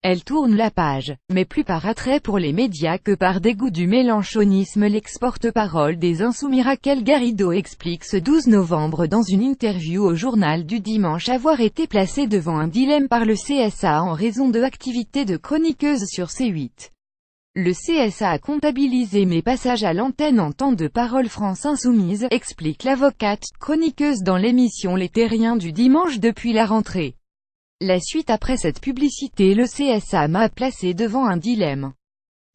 Elle tourne la page, mais plus par attrait pour les médias que par dégoût du mélenchonisme. L'ex-porte-parole des Insoumis Raquel Garrido explique ce 12 novembre dans une interview au journal du dimanche avoir été placée devant un dilemme par le CSA en raison de activités de chroniqueuse sur C8. Le CSA a comptabilisé mes passages à l'antenne en temps de parole France Insoumise, explique l'avocate, chroniqueuse dans l'émission Les Terriens du dimanche depuis la rentrée. La suite après cette publicité, le CSA m'a placé devant un dilemme.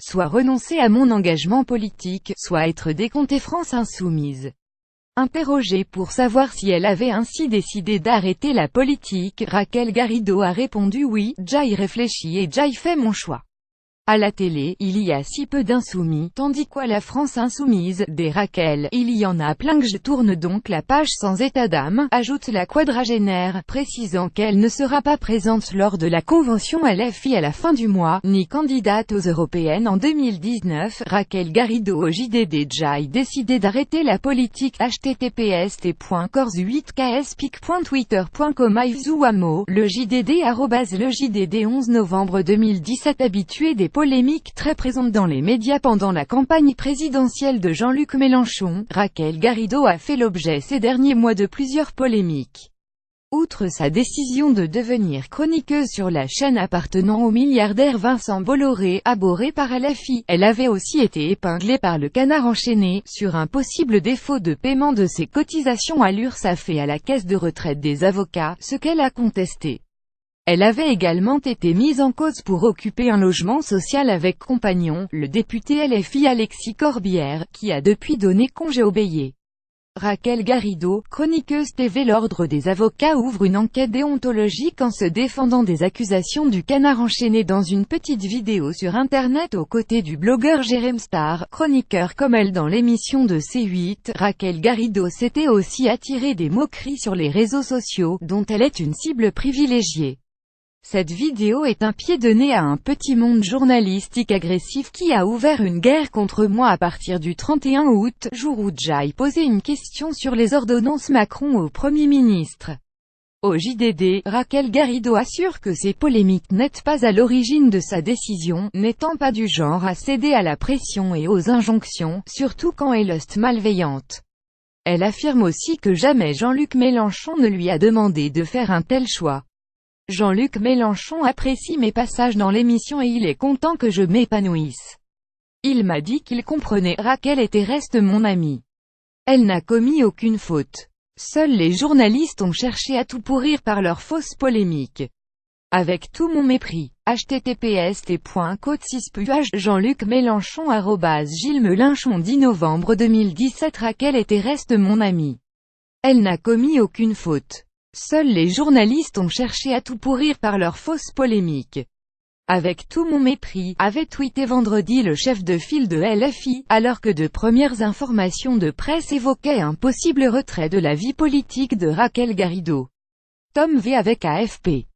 Soit renoncer à mon engagement politique, soit être décomptée France Insoumise. Interrogée pour savoir si elle avait ainsi décidé d'arrêter la politique, Raquel Garrido a répondu oui, j'y réfléchi et j'y fait mon choix. À la télé, il y a si peu d'insoumis, tandis quoi la France Insoumise, des Raquel, il y en a plein que je tourne donc la page sans état d'âme, ajoute la quadragénaire, précisant qu'elle ne sera pas présente lors de la convention LFI à la fin du mois, ni candidate aux européennes en 2019. Raquel Garrido au JDD j'y décidé d'arrêter la politique. https://corsu8kspic.twitter.com Ivzuamo, le JDD @le JDD 11 novembre 2017. Habitué des polémiques très présentes dans les médias pendant la campagne présidentielle de Jean-Luc Mélenchon, Raquel Garrido a fait l'objet ces derniers mois de plusieurs polémiques. Outre sa décision de devenir chroniqueuse sur la chaîne appartenant au milliardaire Vincent Bolloré, abhorré par LFI, elle avait aussi été épinglée par le Canard enchaîné, sur un possible défaut de paiement de ses cotisations à l'URSSAF et à la caisse de retraite des avocats, ce qu'elle a contesté. Elle avait également été mise en cause pour occuper un logement social avec compagnon, le député LFI Alexis Corbière, qui a depuis donné congé au Bélier. Raquel Garrido, chroniqueuse TV. L'ordre des avocats ouvre une enquête déontologique en se défendant des accusations du Canard enchaîné dans une petite vidéo sur internet aux côtés du blogueur Jérém Star, chroniqueur comme elle dans l'émission de C8. Raquel Garrido s'était aussi attirée des moqueries sur les réseaux sociaux, dont elle est une cible privilégiée. Cette vidéo est un pied de nez à un petit monde journalistique agressif qui a ouvert une guerre contre moi à partir du 31 août, jour où j'y posé une question sur les ordonnances Macron au Premier ministre. Au JDD, Raquel Garrido assure que ces polémiques n'étaient pas à l'origine de sa décision, n'étant pas du genre à céder à la pression et aux injonctions, surtout quand elle est malveillante. Elle affirme aussi que jamais Jean-Luc Mélenchon ne lui a demandé de faire un tel choix. Jean-Luc Mélenchon apprécie mes passages dans l'émission et il est content que je m'épanouisse. Il m'a dit qu'il comprenait. Raquel était reste mon amie. Elle n'a commis aucune faute. Seuls les journalistes ont cherché à tout pourrir par leurs fausses polémiques. Avec tout mon mépris. https://code6puh Jean-Luc Mélenchon @Gilles Melenchon 10 novembre 2017. Raquel était reste mon amie. Elle n'a commis aucune faute. Seuls les journalistes ont cherché à tout pourrir par leurs fausses polémiques. Avec tout mon mépris, avait tweeté vendredi le chef de file de LFI, alors que de premières informations de presse évoquaient un possible retrait de la vie politique de Raquel Garrido. Tom V avec AFP.